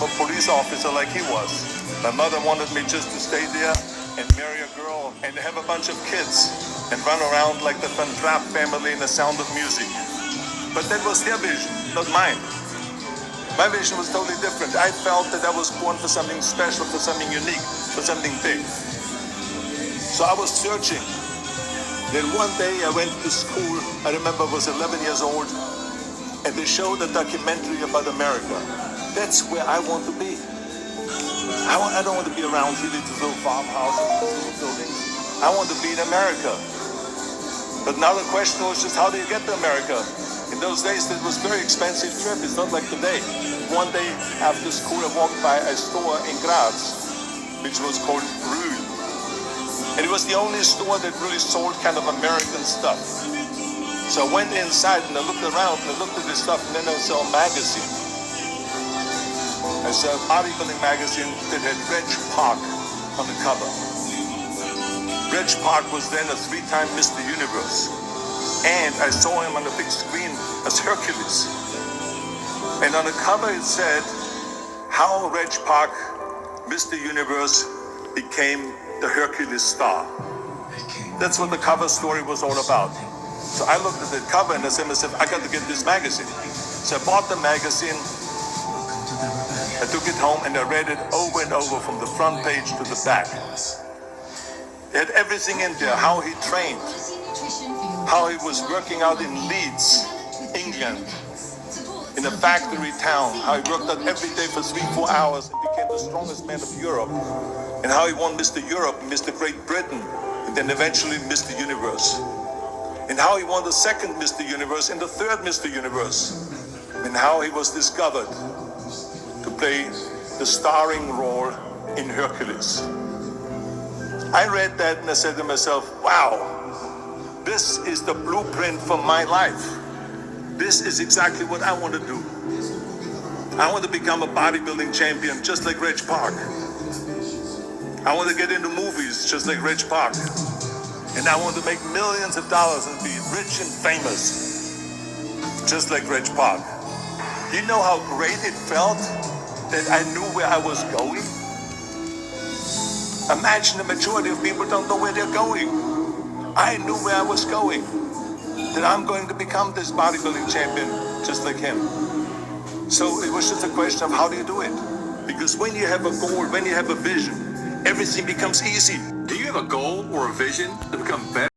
a police officer like he was. My mother wanted me just to stay there and marry a girl and have a bunch of kids and run around like the Van Trapp family in The Sound of Music. But that was their vision, not mine. My vision was totally different. I felt that I was born for something special, for something unique, for something big. So I was searching. Then one day I went to school, I remember I was 11 years old, and they showed a documentary about America. That's where I want to be. I don't want to be around really to little farmhouses, little buildings. I want to be in America. But now the question was just, how do you get to America? In those days, it was a very expensive trip. It's not like today. One day after school, I walked by a store in Graz, which was called Rue. And it was the only store that really sold kind of American stuff. So I went inside and I looked around and I looked at this stuff, and then I saw a magazine. I saw a bodybuilding magazine that had Reg Park on the cover. Reg Park was then a 3-time Mr. Universe. And I saw him on the big screen as Hercules. And on the cover it said, how Reg Park, Mr. Universe, became the Hercules star. That's what the cover story was all about. So I looked at the cover and I said to myself, I got to get this magazine. So I bought the magazine, I took it home and I read it over and over from the front page to the back. It had everything in there, how he trained, how he was working out in Leeds, England, in a factory town, how he worked out every day for 3-4 hours and became the strongest man of Europe, and how he won Mr. Europe, Mr. Great Britain, and then eventually Mr. Universe, and how he won the second Mr. Universe and the third Mr. Universe, and how he was discovered to play the starring role in Hercules. I read that and I said to myself, wow, this is the blueprint for my life. This is exactly what I want to do. I want to become a bodybuilding champion just like Reg Park. I want to get into movies just like Reg Park. And I want to make millions of dollars and be rich and famous just like Reg Park. You know how great it felt that I knew where I was going? Imagine the majority of people don't know where they're going. I knew where I was going. That I'm going to become this bodybuilding champion just like him. So it was just a question of how do you do it? Because when you have a goal, when you have a vision, everything becomes easy. Do you have a goal or a vision to become better